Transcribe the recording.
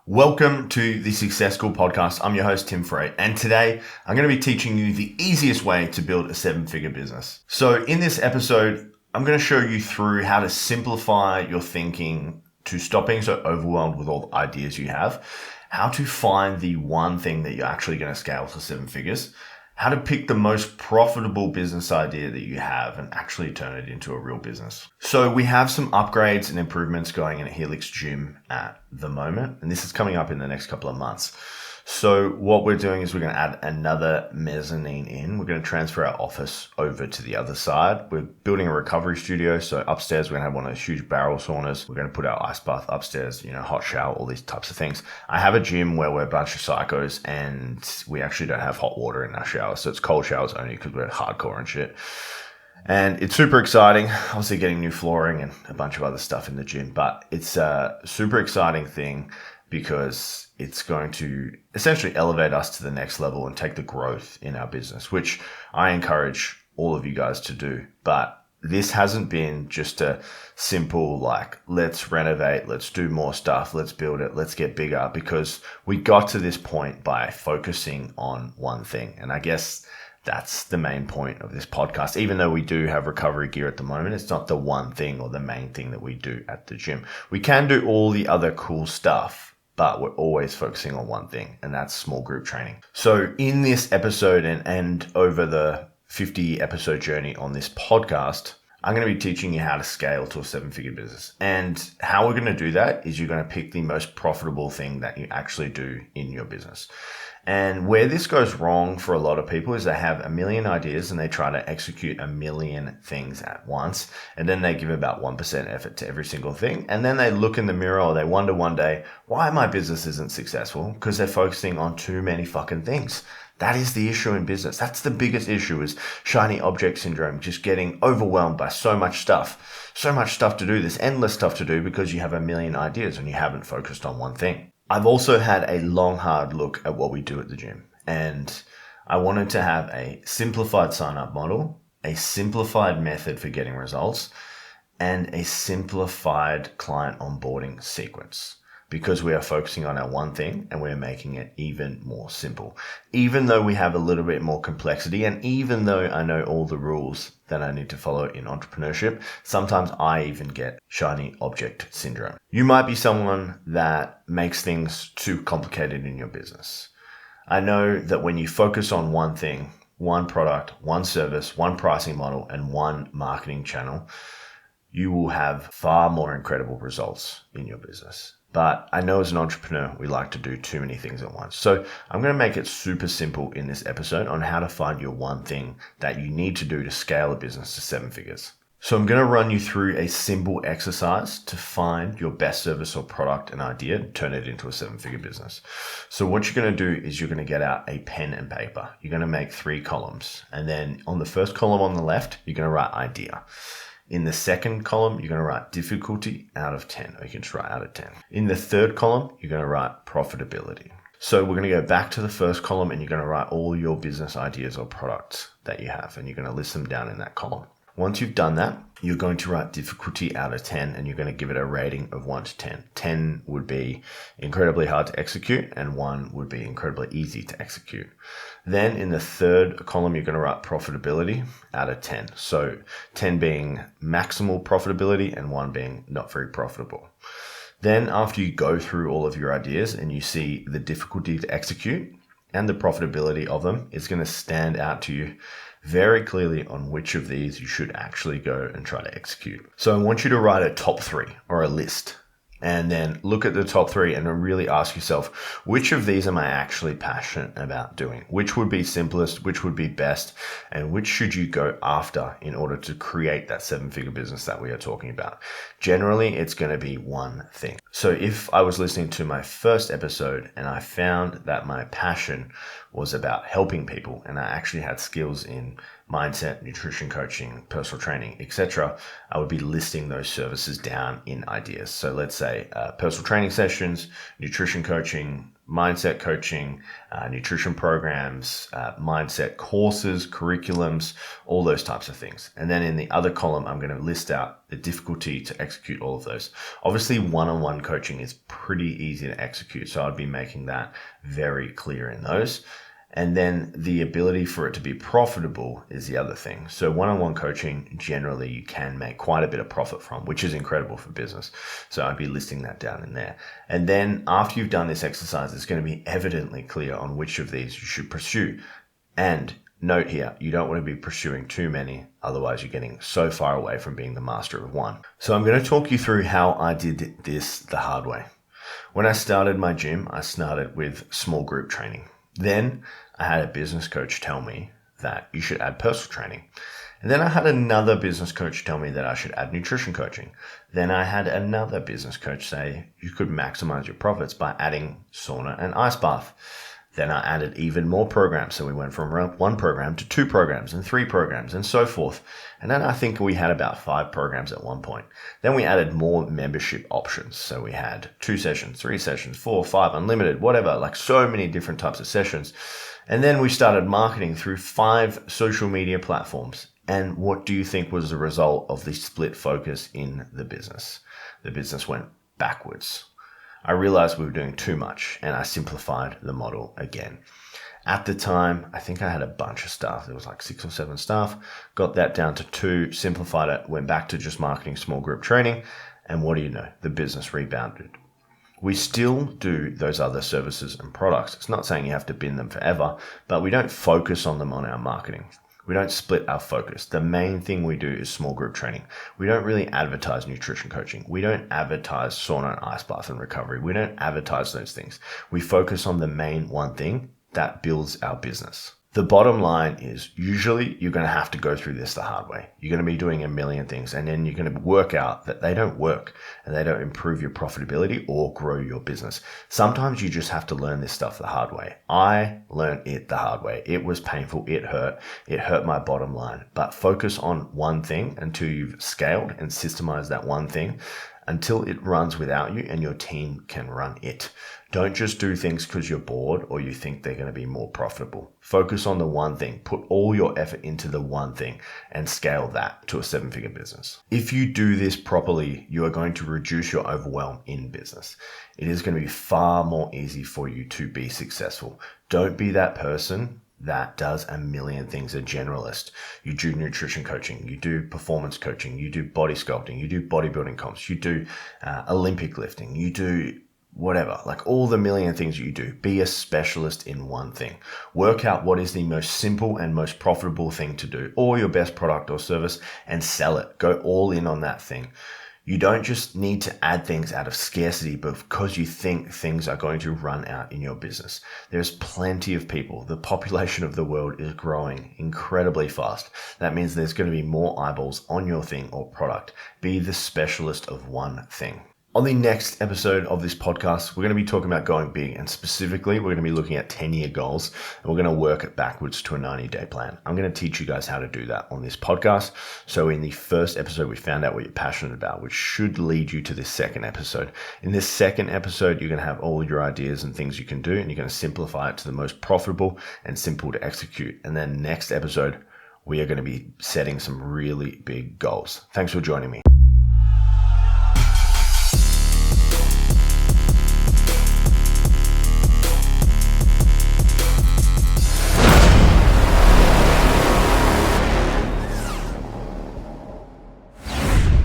Welcome to the Success School podcast. I'm your host, Tim Frey, and today I'm going to be teaching you the easiest way to build a seven-figure business. So in this episode, I'm going to show you through how to simplify your thinking to stop being so overwhelmed with all the ideas you have, how to find the one thing that you're actually going to scale to seven figures, how to pick the most profitable business idea that you have and actually turn it into a real business. So we have some upgrades and improvements going in at Helix Gym at the moment, and this is coming up in the next couple of months. So what we're doing is we're going to add another mezzanine in. We're going to transfer our office over to the other side. We're building a recovery studio. So upstairs, we're going to have one of those huge barrel saunas. We're going to put our ice bath upstairs, hot shower, all these types of things. I have a gym where we're a bunch of psychos and we actually don't have hot water in our shower. So it's cold showers only because we're hardcore and shit. And it's super exciting, obviously getting new flooring and a bunch of other stuff in the gym, but it's a super exciting thing because it's going to essentially elevate us to the next level and take the growth in our business, which I encourage all of you guys to do. But this hasn't been just a simple, let's renovate, let's do more stuff, let's build it, let's get bigger, because we got to this point by focusing on one thing. And I guess that's the main point of this podcast. Even though we do have recovery gear at the moment, it's not the one thing or the main thing that we do at the gym. We can do all the other cool stuff, but we're always focusing on one thing, and that's small group training. So in this episode and over the 50 episode journey on this podcast, I'm going to be teaching you how to scale to a seven-figure business. And how we're going to do that is you're going to pick the most profitable thing that you actually do in your business. And where this goes wrong for a lot of people is they have a million ideas and they try to execute a million things at once. And then they give about 1% effort to every single thing. And then they look in the mirror or they wonder one day, why my business isn't successful? Because they're focusing on too many fucking things. That is the issue in business. That's the biggest issue, is shiny object syndrome, just getting overwhelmed by so much stuff to do, this endless stuff to do because you have a million ideas and you haven't focused on one thing. I've also had a long, hard look at what we do at the gym, and I wanted to have a simplified sign-up model, a simplified method for getting results, and a simplified client onboarding sequence, because we are focusing on our one thing and we're making it even more simple. Even though we have a little bit more complexity, and even though I know all the rules that I need to follow in entrepreneurship, sometimes I even get shiny object syndrome. You might be someone that makes things too complicated in your business. I know that when you focus on one thing, one product, one service, one pricing model, and one marketing channel, you will have far more incredible results in your business. But I know as an entrepreneur, we like to do too many things at once. So I'm going to make it super simple in this episode on how to find your one thing that you need to do to scale a business to seven figures. So I'm going to run you through a simple exercise to find your best service or product and idea and turn it into a seven-figure business. So what you're going to do is you're going to get out a pen and paper. You're going to make 3 columns. And then on the first column on the left, you're going to write idea. In the second column, you're going to write difficulty out of 10, or you can just write out of 10. In the third column, you're going to write profitability. So we're going to go back to the first column and you're going to write all your business ideas or products that you have, and you're going to list them down in that column. Once you've done that, you're going to write difficulty out of 10 and you're going to give it a rating of 1 to 10. 10 would be incredibly hard to execute and 1 would be incredibly easy to execute. Then in the third column, you're going to write profitability out of 10. So 10 being maximal profitability and 1 being not very profitable. Then after you go through all of your ideas and you see the difficulty to execute and the profitability of them, it's going to stand out to you very clearly on which of these you should actually go and try to execute. So I want you to write a top 3 or a list, and then look at the top 3 and really ask yourself, which of these am I actually passionate about doing? Which would be simplest, which would be best, and which should you go after in order to create that seven-figure business that we are talking about? Generally, it's going to be one thing. So if I was listening to my first episode and I found that my passion was about helping people and I actually had skills in mindset, nutrition coaching, personal training, etc., I would be listing those services down in ideas. So let's say personal training sessions, nutrition coaching, mindset coaching, nutrition programs, mindset courses, curriculums, all those types of things. And then in the other column, I'm going to list out the difficulty to execute all of those. Obviously, one-on-one coaching is pretty easy to execute, so I'd be making that very clear in those. And then the ability for it to be profitable is the other thing. So one-on-one coaching, generally you can make quite a bit of profit from, which is incredible for business. So I'd be listing that down in there. And then after you've done this exercise, it's going to be evidently clear on which of these you should pursue. And note here, you don't want to be pursuing too many, otherwise you're getting so far away from being the master of one. So I'm going to talk you through how I did this the hard way. When I started my gym, I started with small group training. Then I had a business coach tell me that you should add personal training. And then I had another business coach tell me that I should add nutrition coaching. Then I had another business coach say you could maximize your profits by adding sauna and ice bath. Then I added even more programs. So we went from one program to 2 programs and 3 programs and so forth. And then I think we had about 5 programs at one point. Then we added more membership options. So we had 2 sessions, 3 sessions, 4, 5, unlimited, whatever, like so many different types of sessions. And then we started marketing through 5 social media platforms. And what do you think was the result of the split focus in the business? The business went backwards. I realized we were doing too much and I simplified the model again. At the time, I think I had a bunch of staff. There was like 6 or 7 staff. Got that down to 2, simplified it, went back to just marketing small group training. And what do you know? The business rebounded. We still do those other services and products. It's not saying you have to bin them forever, but we don't focus on them on our marketing. We don't split our focus. The main thing we do is small group training. We don't really advertise nutrition coaching. We don't advertise sauna and ice bath and recovery. We don't advertise those things. We focus on the main one thing that builds our business. The bottom line is usually you're going to have to go through this the hard way. You're going to be doing a million things and then you're going to work out that they don't work and they don't improve your profitability or grow your business. Sometimes you just have to learn this stuff the hard way. I learned it the hard way. It was painful. It hurt my bottom line, but focus on one thing until you've scaled and systemized that one thing until it runs without you and your team can run it. Don't just do things because you're bored or you think they're going to be more profitable. Focus on the one thing. Put all your effort into the one thing and scale that to a 7-figure business. If you do this properly, you are going to reduce your overwhelm in business. It is going to be far more easy for you to be successful. Don't be that person that does a million things, a generalist. You do nutrition coaching, you do performance coaching, you do body sculpting, you do bodybuilding comps, you do Olympic lifting, you do whatever, like all the million things you do. Be a specialist in one thing. Work out what is the most simple and most profitable thing to do, or your best product or service, and sell it. Go all in on that thing. You don't just need to add things out of scarcity because you think things are going to run out in your business. There's plenty of people. The population of the world is growing incredibly fast. That means there's going to be more eyeballs on your thing or product. Be the specialist of one thing. On the next episode of this podcast, we're going to be talking about going big, and specifically, we're going to be looking at 10-year goals, and we're going to work it backwards to a 90-day plan. I'm going to teach you guys how to do that on this podcast. So in the first episode, we found out what you're passionate about, which should lead you to this second episode. In this second episode, you're going to have all your ideas and things you can do, and you're going to simplify it to the most profitable and simple to execute. And then next episode, we are going to be setting some really big goals. Thanks for joining me.